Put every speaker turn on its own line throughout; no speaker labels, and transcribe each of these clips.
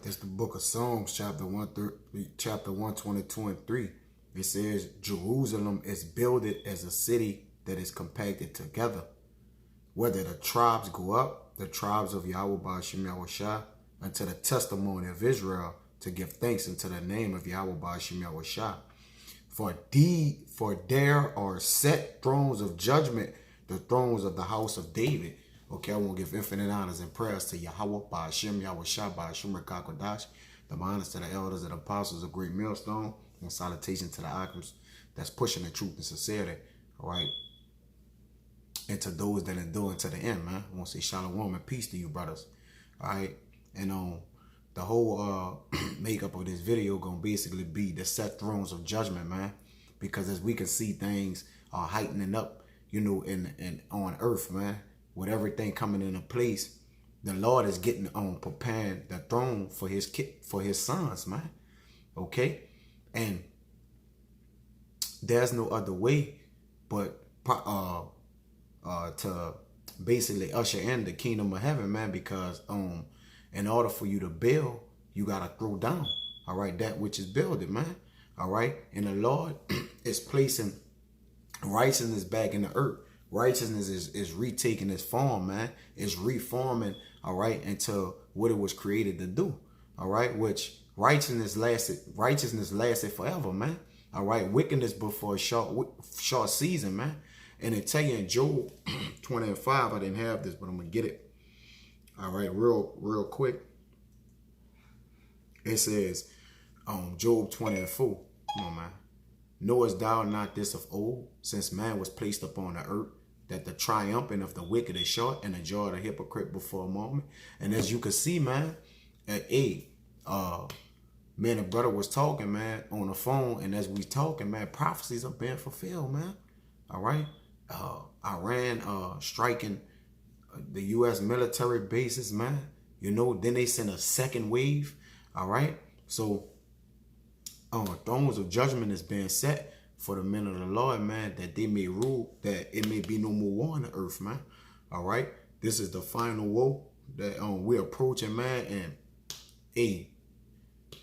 It's the book of Psalms, chapter 122 and 3. It says, Jerusalem is builded as a city that is compacted together. Whether the tribes go up, the tribes of Yahweh Ba'ashem Yahushua, unto the testimony of Israel, to give thanks unto the name of Yahweh Ba'ashem Yahushua. For there are set thrones of judgment, the thrones of the house of David. Okay, I want to give infinite honors and prayers to Yahweh Ba'ashem Yahushua Ba'ashem Rekakodash. The honors to the elders and apostles of Great Millstone, and salutation to the icons that's pushing the truth and sincerity. All right. And to those that endure to the end, man. I want to say shalom and peace to you, brothers. All right. And the whole makeup of this video gonna basically be the set thrones of judgment, man. Because as we can see, things are heightening up, you know, in on earth, man. With everything coming into place, the Lord is getting preparing the throne for his sons, man. Okay, and there's no other way but to basically usher in the kingdom of heaven, man. Because in order for you to build, you gotta throw down, all right, that which is builded, man. All right, and the Lord is placing righteousness back in the earth. Righteousness is retaking its form, man. It's reforming, all right, into what it was created to do, all right. Which righteousness lasted forever, man. All right, wickedness but for a short season, man. And it tell you in Job 20 and 5, I didn't have this, but I'm gonna get it. All right, real quick. It says, Job 20 and 4. Come on, man. Knowest thou not this of old, since man was placed upon the earth, that the triumphing of the wicked is short, and the joy of the hypocrite before a moment? And as you can see, man, at 8, man, a brother was talking, man, on the phone, and as we talking, man, prophecies are being fulfilled, man. All right, Iran striking the U.S. military bases, man. You know, then they send a second wave. All right, so thrones of judgment is being set for the men of the Lord, man, that they may rule, that it may be no more war on the earth, man. All right, this is the final war that we're approaching, man. And hey,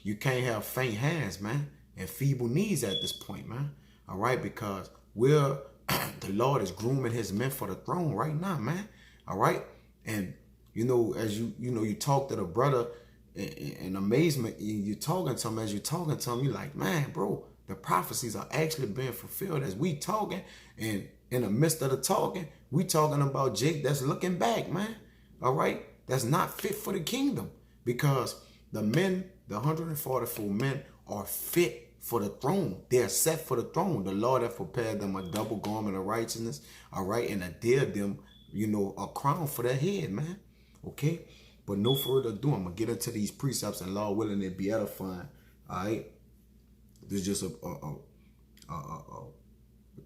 you can't have faint hands, man, and feeble knees at this point, man. All right, because we're the Lord is grooming his men for the throne right now, man. All right, and you know, as you talk to the brother in amazement, you're talking to him. As you're talking to him, you're like, man, bro, the prophecies are actually being fulfilled as we talking. And in the midst of the talking, we talking about Jake that's looking back, man. All right, that's not fit for the kingdom, because the men, the 144 men, are fit for the throne. They're set for the throne. The Lord have prepared them a double garment of righteousness, all right, and adhered them, you know, a crown for their head, man. Okay, but no further ado, I'm gonna get into these precepts, and Lord willing, it be edifying. All right, this is just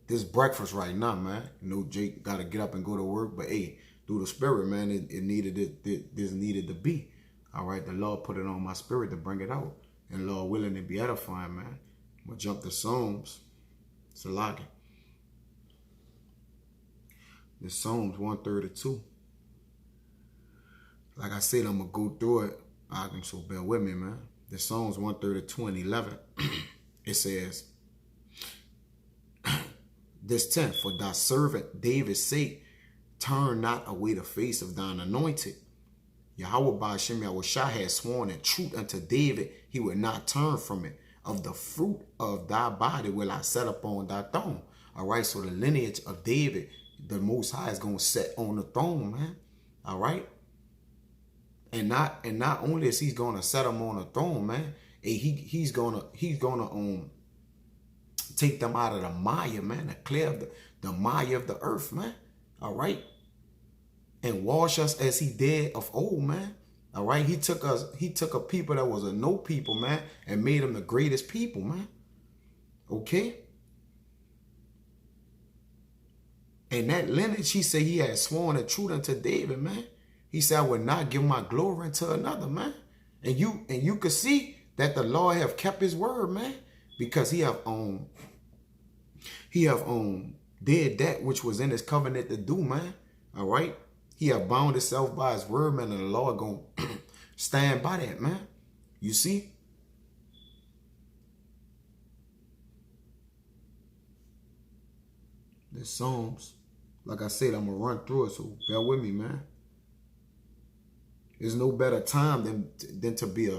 this breakfast right now, man. You know, Jake got to get up and go to work, but hey, through the spirit, man, it needed this needed to be. All right, the Lord put it on my spirit to bring it out, and Lord willing, it be edifying, man. I'm gonna jump to Psalms. It's a lot. The Psalms 132. Like I said, I'm going to go through it. So bear with me, man. The Psalms 132 and 11. It says, this 10, for thy servant David's sake, turn not away the face of thine anointed. Yahweh Ba'ashem Yahushua has sworn in truth unto David, he would not turn from it. Of the fruit of thy body will I set upon thy throne. All right, so the lineage of David, the Most High is going to set on the throne, man. All right. And not only is he's gonna set him on a throne, man. He's gonna take them out of the mire, man, to clear the mire of the earth, man. All right, and wash us as he did of old, man. All right, he took a people that was a no people, man, and made them the greatest people, man. Okay, and that lineage, he said he had sworn the truth unto David, man. He said, I would not give my glory unto another, man. And you could see that the Lord have kept his word, man, because he have did that which was in his covenant to do, man. All right. He have bound himself by his word, man, and the Lord gonna stand by that, man. You see? The Psalms. Like I said, I'm going to run through it, so bear with me, man. There's no better time than to be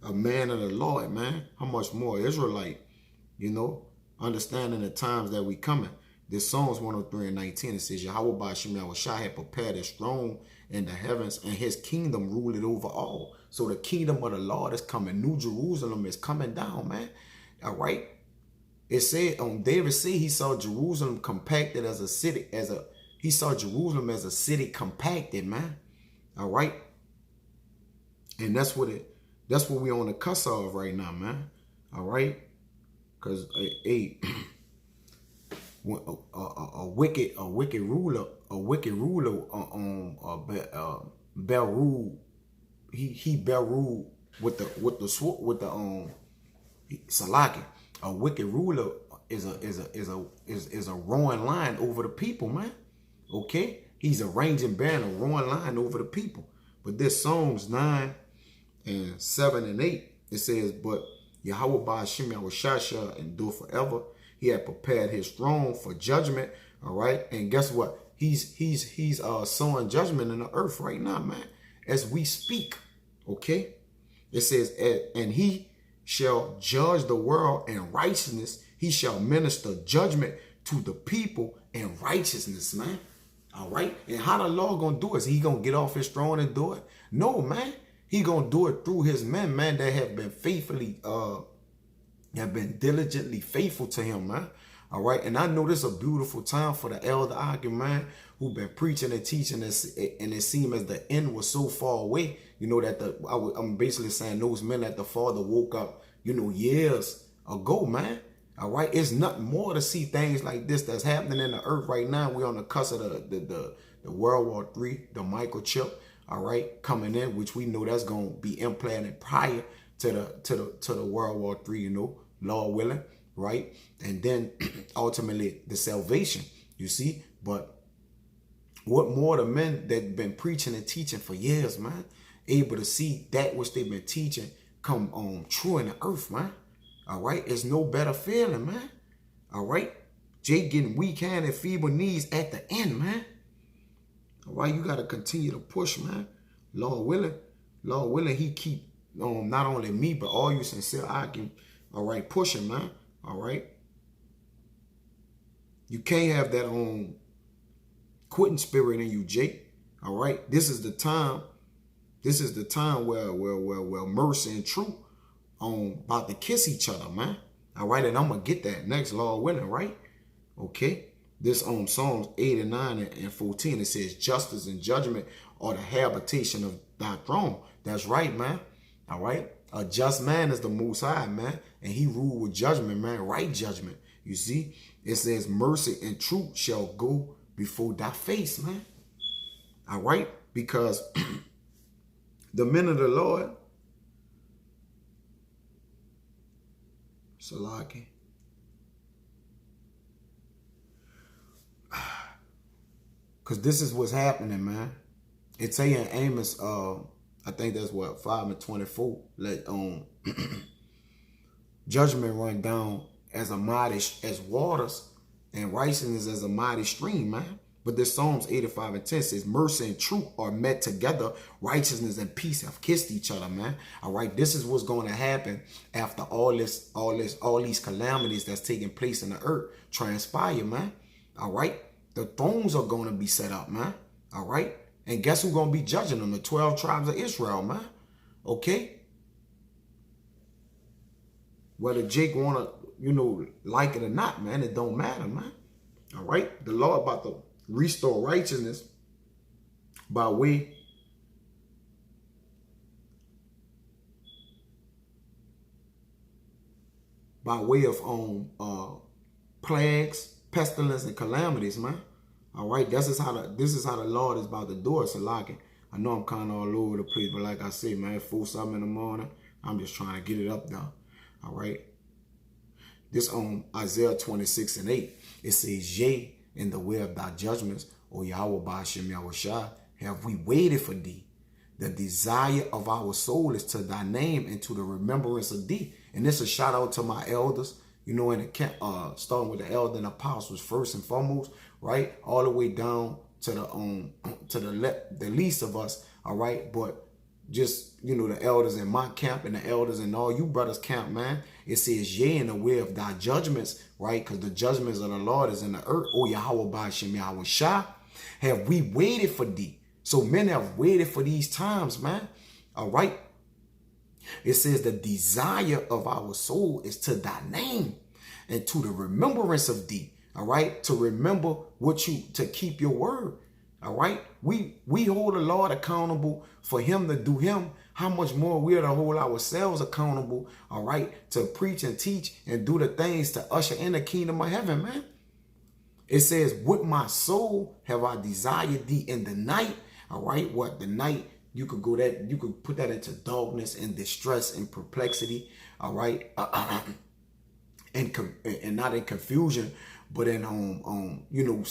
a man of the Lord, man. How much more Israelite, you know, understanding the times that we coming. This Psalms 103:19, it says, Yahweh Ba'Shem Yahushua had prepared his throne in the heavens, and his kingdom ruled it over all. So the kingdom of the Lord is coming. New Jerusalem is coming down, man. All right. It said, David said he saw Jerusalem compacted as a city, he saw Jerusalem as a city compacted, man. All right. And that's what we on the cusp of right now, man. All right. Because a wicked ruler Beru, he Beru with the Salaki. A wicked ruler is a roaring lion over the people, man. Okay? He's a raging bear and a roaring lion over the people. But this Psalms 9 and 7 and 8, it says, but Yahweh Ba'Shem Yahushua endure forever. He had prepared his throne for judgment. All right. And guess what? He's sowing judgment in the earth right now, man, as we speak. Okay. It says, and he shall judge the world in righteousness. He shall minister judgment to the people in righteousness, man. All right. And how the Lord gonna do it? Is he gonna get off his throne and do it? No, man. He gonna do it through his men, man, that have been faithfully, have been diligently faithful to him, man. All right. And I know this is a beautiful time for the elder argument, man, who've been preaching and teaching this, and it seemed as the end was so far away, you know, that I'm basically saying those men that the Father woke up, you know, years ago, man. All right. It's nothing more to see things like this that's happening in the earth right now. We're on the cusp of the World War III, the microchip. All right, coming in, which we know that's going to be implanted prior to the World War III, you know, Lord willing, right? And then ultimately the salvation, you see. But what more the men that been preaching and teaching for years, man, able to see that which they've been teaching come true in the earth, man. All right, it's no better feeling, man. All right, Jake getting weak hand and feeble knees at the end, man. All right, you got to continue to push, man. Lord willing, he keep not only me, but all you sincere arguing, all right, pushing, man. All right. You can't have that quitting spirit in you, Jake. All right. This is the time. This is the time where mercy and truth about to kiss each other, man. All right, and I'm gonna get that next, Lord willing, right? Okay. This Psalms 8 and 9 and 14, it says, justice and judgment are the habitation of thy throne. That's right, man. All right. A just man is the Most High, man. And he rule with judgment, man. Right judgment. You see, it says mercy and truth shall go before thy face, man. All right. Because the men of the Lord, Salaki, because this is what's happening, man. It's saying in Amos, I think that's what, 5 and 24, let judgment run down as waters, and righteousness as a mighty stream, man. But this Psalms 85 and 10 says, mercy and truth are met together. Righteousness and peace have kissed each other, man. All right. This is what's going to happen after all these calamities that's taking place in the earth transpire, man. All right. The thrones are going to be set up, man. All right. And guess who's going to be judging them? The 12 tribes of Israel, man. Okay. Whether Jake want to, like it or not, man, it don't matter, man. All right. The Lord about to restore righteousness by way of plagues, pestilence, and calamities, man. All right, this is how the Lord is about to do it. So like, I know I'm kind of all over the place, but like I said, man, 4 something in the morning, I'm just trying to get it up now. All right. This Isaiah 26 and 8, it says, yea, in the way of thy judgments, O Yahweh Ba'Shem Yahushua, have we waited for thee. The desire of our soul is to thy name and to the remembrance of thee. And this is a shout out to my elders, you know, in the camp, starting with the elder and apostles first and foremost, right? All the way down to the least of us, all right? But just, you know, the elders in my camp and the elders in all you brothers' camp, man. It says, yea, in the way of thy judgments, right? Because the judgments of the Lord is in the earth. Oh, Yahweh Ba'ashem Yahweh Shah, have we waited for thee? So men have waited for these times, man. All right. It says the desire of our soul is to thy name and to the remembrance of thee. All right. To remember to keep your word. All right. We hold the Lord accountable for him to do him. How much more we are to hold ourselves accountable. All right. To preach and teach and do the things to usher in the kingdom of heaven, man. It says, with my soul have I desired thee in the night. All right. What the night? You could put that into darkness and distress and perplexity. All right. And not in confusion, but in you know,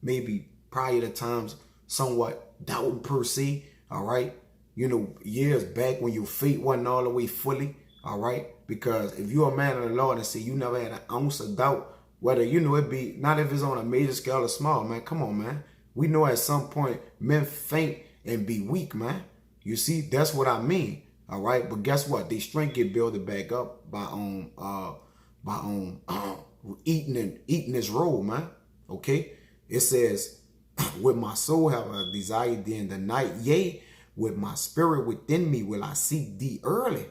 maybe prior to times somewhat doubting per se. All right. You know, years back when your faith wasn't all the way fully. All right. Because if you're a man of the Lord and say you never had an ounce of doubt, whether, you know, it be not if it's on a major scale or small, man. Come on, man. We know at some point men faint and be weak, man. You see, that's what I mean. All right. But guess what? Their strength get built back up by eating this roll, man. Okay. It says, with my soul have I desired thee in the night. Yea, with my spirit within me will I seek thee early.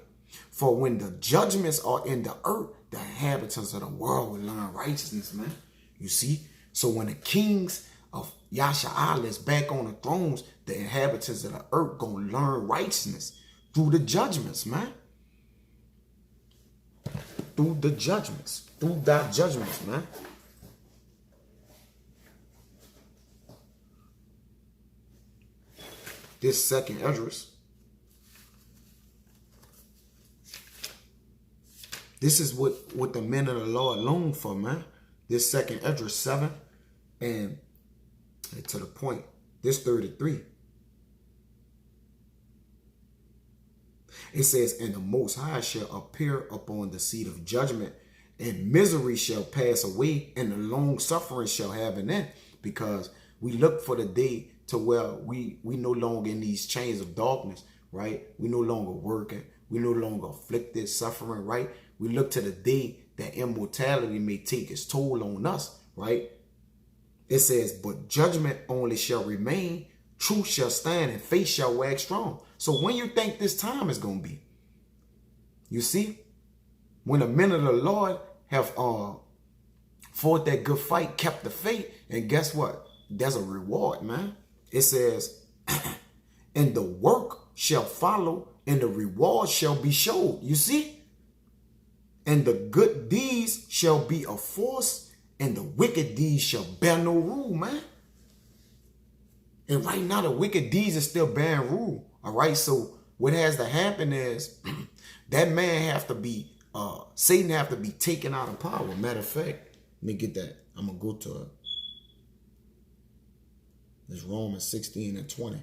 For when the judgments are in the earth, the inhabitants of the world will learn righteousness, man. You see? So when the kings of Yasha'Allah is back on the thrones, the inhabitants of the earth gonna learn righteousness through the judgments, man. Through the judgments. Through thy judgments, man. This second Esdras. This is what the men of the Lord long for, man. This second Esdras 7 and to the point, this 33. It says, and the Most High shall appear upon the seat of judgment, and misery shall pass away, and the long suffering shall have an end. Because we look for the day to where we no longer in these chains of darkness, right? We no longer working. We no longer afflicted, suffering, right? We look to the day that immortality may take its toll on us, right? It says, but judgment only shall remain, truth shall stand, and faith shall wax strong. So when you think this time is going to be, you see, when the men of the Lord have fought that good fight, kept the faith, and guess what? There's a reward, man. It says, and the work shall follow, and the reward shall be showed. You see? And the good deeds shall be a force, and the wicked deeds shall bear no rule, man. And right now, the wicked deeds are still bearing rule. All right. So what has to happen is that man have to be, Satan have to be taken out of power. Matter of fact, let me get that. I'm going to go to it. It's Romans 16 and 20.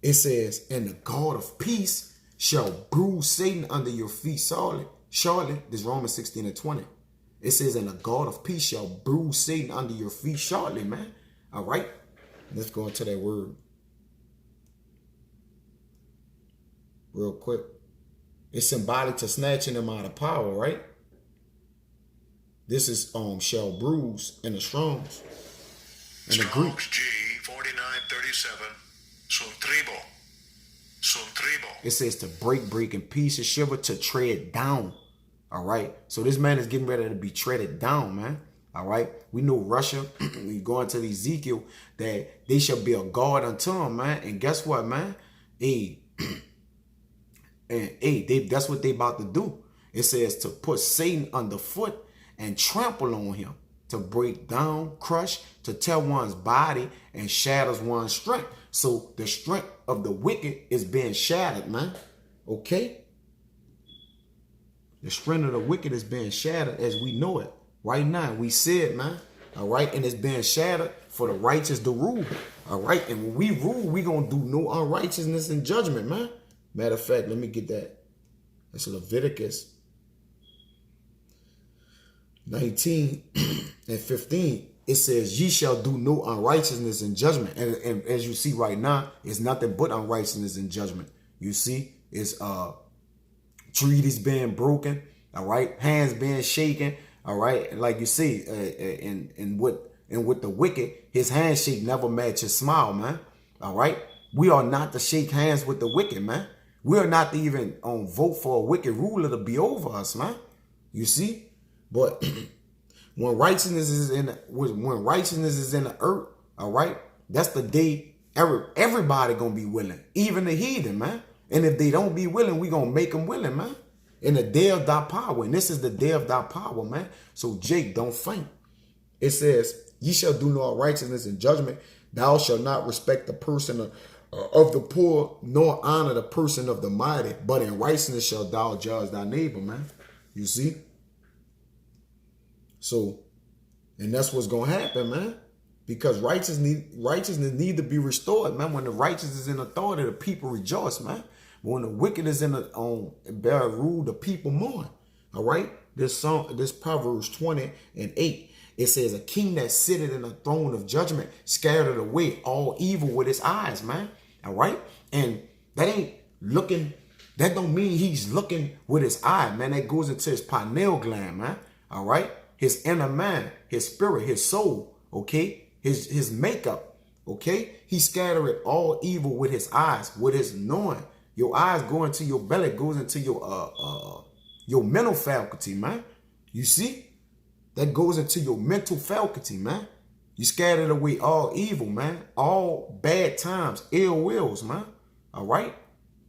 It says, and the God of peace shall bruise Satan under your feet shortly. This Romans 16 and 20. It says, and the God of peace shall bruise Satan under your feet shortly, man. All right. Let's go into that word real quick. It's symbolic to snatching him out of power, right? This is shall bruise in the Strong's. In the Greek.
G 4937. Suntribo.
It says to break in pieces, shiver, to tread down. All right. So this man is getting ready to be treaded down, man. All right. We know Russia, we go into Ezekiel, that they shall be a guard unto him, man. And guess what, man? That's what they about to do. It says to put Satan underfoot and trample on him, to break down, crush, to tear one's body and shatters one's strength. So the strength of the wicked is being shattered, man. Okay? The strength of the wicked is being shattered as we know it. Right now, we see it, man. All right. And it's being shattered for the righteous to rule. All right. And when we rule, we going to do no unrighteousness and judgment, man. Matter of fact, let me get that. That's Leviticus 19 and 15. It says, ye shall do no unrighteousness and judgment. And as you see right now, it's nothing but unrighteousness and judgment. You see, it's treaties being broken, all right, hands being shaken, all right. And like you see, and with the wicked, his handshake never match his smile, man. All right. We are not to shake hands with the wicked, man. We are not to even vote for a wicked ruler to be over us, man. You see? But when righteousness is in the earth, all right, that's the day everybody gonna be willing, even the heathen, man. And if they don't be willing, we gonna make them willing, man. In the day of thy power, and this is the day of thy power, man. So Jake, don't faint. It says, ye shall do no righteousness and judgment. Thou shalt not respect the person of the poor, nor honor the person of the mighty, but in righteousness shalt thou judge thy neighbor, man. You see? So, and that's what's going to happen, man. Because righteousness need to be restored, man. When the righteous is in authority, the people rejoice, man. But when the wicked is in bear rule, the people mourn. All right? This Proverbs 20 and 8, it says, a king that sitteth in a throne of judgment scattered away all evil with his eyes, man. All right? And that ain't looking, that don't mean he's looking with his eye, man. That goes into his pineal gland, man. All right? His inner man, his spirit, his soul, okay? His makeup, okay? He scattered all evil with his eyes, with his knowing. Your eyes go into your belly, goes into your mental faculty, man. You see? That goes into your mental faculty, man. You scattered away all evil, man. All bad times, ill wills, man. All right?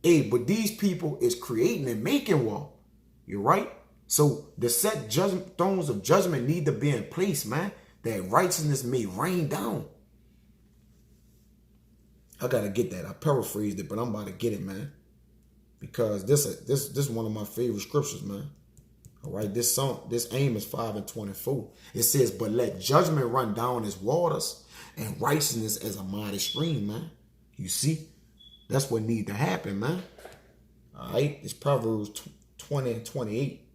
Hey, but these people is creating and making war. You're right? So the set thrones of judgment need to be in place, man. That righteousness may rain down. I got to get that. I paraphrased it, but I'm about to get it, man. Because this is one of my favorite scriptures, man. All right, this Amos 5 and 24. It says, but let judgment run down as waters and righteousness as a mighty stream, man. You see? That's what need to happen, man. All right, it's Proverbs 20 and 28.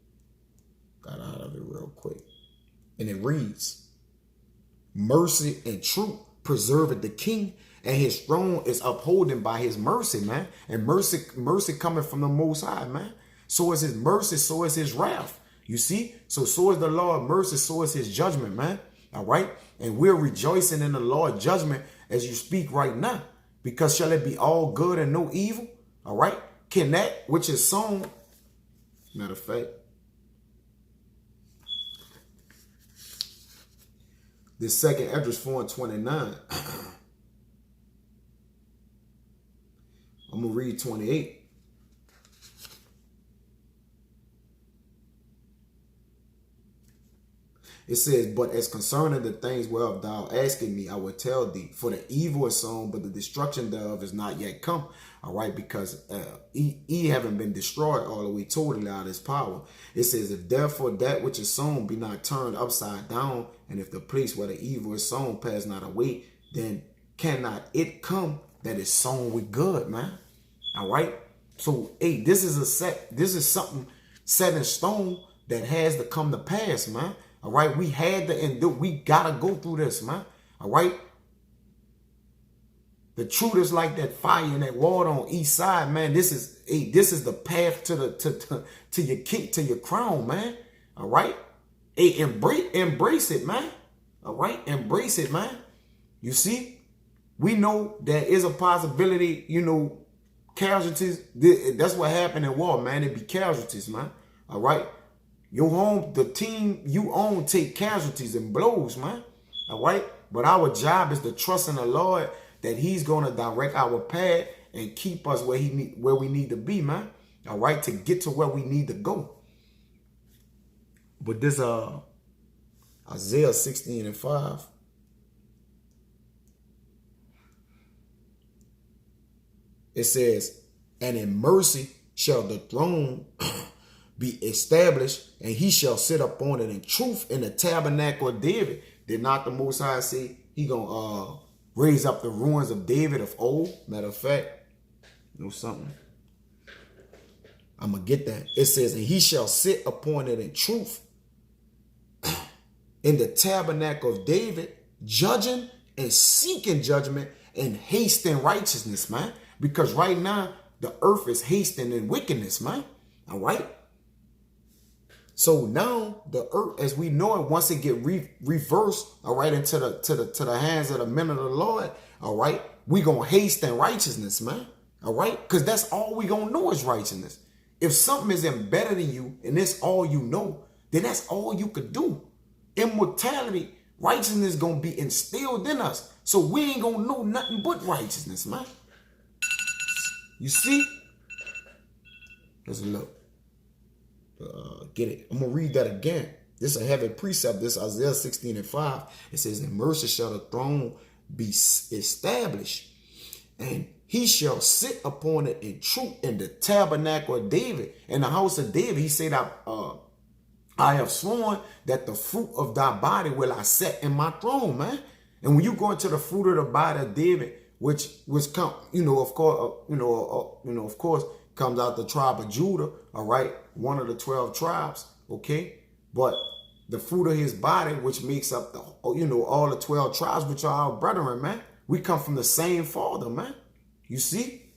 Got out of it real quick. And it reads, mercy and truth preserveth the king, and his throne is upholding by his mercy, man. And mercy coming from the Most High, man. So is his mercy, so is his wrath. You see? So is the Lord mercy, so is his judgment, man. All right? And we're rejoicing in the Lord's judgment as you speak right now. Because shall it be all good and no evil? All right? Can that which is sown, matter of fact, this second Esdras 4 and 29. I'm going to read 28. It says, but as concerning the things whereof thou askest me, I will tell thee. For the evil is sown, but the destruction thereof is not yet come. All right, because he haven't been destroyed all the way totally out of his power. It says, if therefore that which is sown be not turned upside down, and if the place where the evil is sown pass not away, then cannot it come that is sown with good, man. All right. So, hey, this is something set in stone that has to come to pass, man. All right. We had to endure. We got to go through this, man. All right. The truth is like that fire and that water on each side, man. This is the path to your king, to your crown, man. All right. Hey, embrace it, man. All right. Embrace it, man. You see, we know there is a possibility, casualties. That's what happened in war, man. It be casualties, man. All right. Your home, the team you own take casualties and blows, man. All right. But our job is to trust in the Lord that he's going to direct our path and keep us where we need to be, man. All right. To get to where we need to go. But this Isaiah 16 and 5. It says, and in mercy shall the throne be established, and he shall sit upon it in truth in the tabernacle of David. Did not the Most High say he gonna raise up the ruins of David of old? Matter of fact, you know something? I'm gonna get that. It says, and he shall sit upon it in truth in the tabernacle of David, judging and seeking judgment and hasting righteousness, man. Because right now, the earth is hasting in wickedness, man. All right? So now the earth, as we know it, once it get reversed, all right, into the hands of the men of the Lord, all right, we gonna hasten righteousness, man. All right? Because that's all we gonna know is righteousness. If something is embedded in you and it's all you know, then that's all you could do. Immortality, righteousness gonna be instilled in us. So we ain't gonna know nothing but righteousness, man. You see? Let's look. Get it. I'm gonna read that again. This is a heavy precept. This is Isaiah 16:5. It says, in mercy shall the throne be established, and he shall sit upon it in truth in the tabernacle of David. In the house of David, he said, I have sworn that the fruit of thy body will I set in my throne, man. And when you go into the fruit of the body of David, which come, of course, comes out the tribe of Judah, all right, one of the 12 tribes, okay. But the fruit of his body, which makes up the, all the 12 tribes, which are our brethren, man. We come from the same Father, man. You see?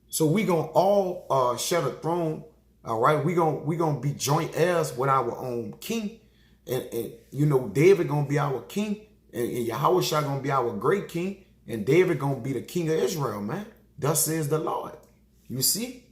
So we gonna all share the throne. All right, we gonna be joint heirs with our own king, and David gonna be our king, and Yahushua gonna be our great king, and David gonna be the king of Israel, man. Thus says the Lord. You see?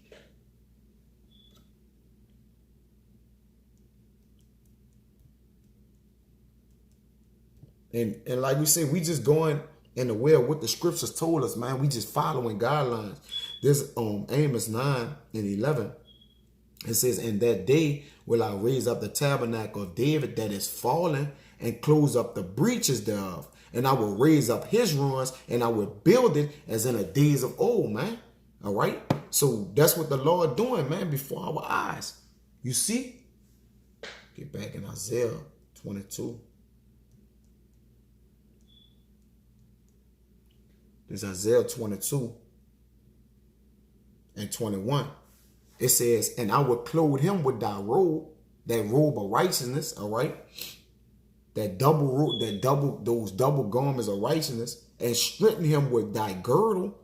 And like we say, we just going in the way of what the scriptures told us, man. We just following guidelines. This Amos 9:11. It says, in that day will I raise up the tabernacle of David that is fallen and close up the breaches thereof. And I will raise up his ruins and I will build it as in the days of old, man. All right. So that's what the Lord doing, man, before our eyes. You see? Get back in Isaiah 22. This is Isaiah 22 and 21. It says, and I will clothe him with thy robe, that robe of righteousness, all right? That double robe, those double garments of righteousness, and strengthen him with thy girdle,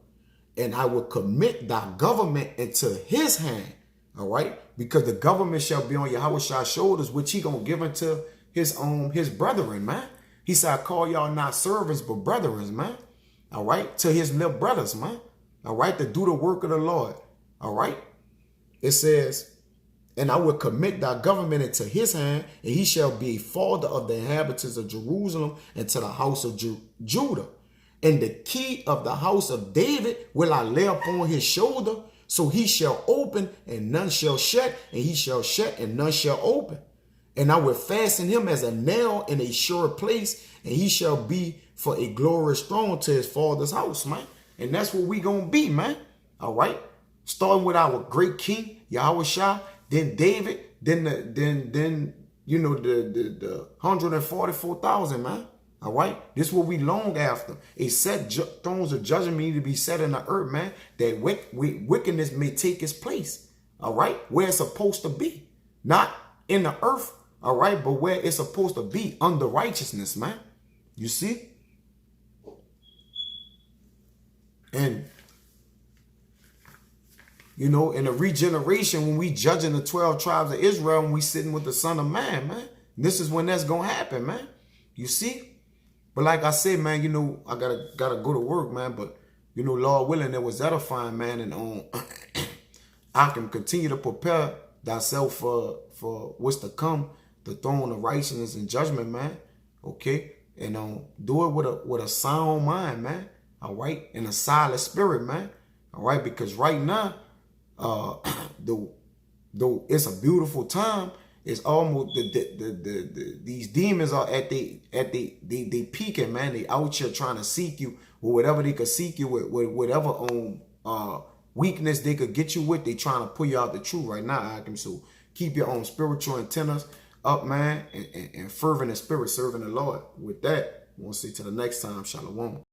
and I will commit thy government into his hand, all right? Because the government shall be on Yahushua's shoulders, which he gonna give unto his brethren, man. He said, I call y'all not servants, but brethren, man. All right? To his little brothers, man. All right? To do the work of the Lord. All right? It says, and I will commit thy government into his hand, and he shall be a father of the inhabitants of Jerusalem and to the house of Judah. And the key of the house of David will I lay upon his shoulder, so he shall open and none shall shut, and he shall shut and none shall open. And I will fasten him as a nail in a sure place, and he shall be for a glorious throne to his father's house, man. And that's what we gonna be, man. All right? Starting with our great king, Yahushua, then David, then the 144,000, man. All right? This is what we long after. A set thrones of judgment need to be set in the earth, man, that wickedness may take its place. All right? Where it's supposed to be. Not in the earth, all right, but where it's supposed to be, under righteousness, man. You see? And in the regeneration, when we judging the 12 tribes of Israel and we sitting with the Son of Man, man, this is when that's going to happen, man. You see? But like I said, man, I gotta go to work, man. But, Lord willing, it was edifying, man. And I can continue to prepare thyself for what's to come, the throne of righteousness and judgment, man. Okay? And do it with a sound mind, man. All right? And a silent spirit, man. All right? Because right now, though it's a beautiful time, it's almost these demons are at they peaking, man. They out here trying to seek you with whatever they could seek you with whatever weakness they could get you with. They trying to pull you out the truth right now, Akim. So keep your own spiritual antennas up, man, and fervent in spirit, serving the Lord. With that, we'll see to the next time. Shalom.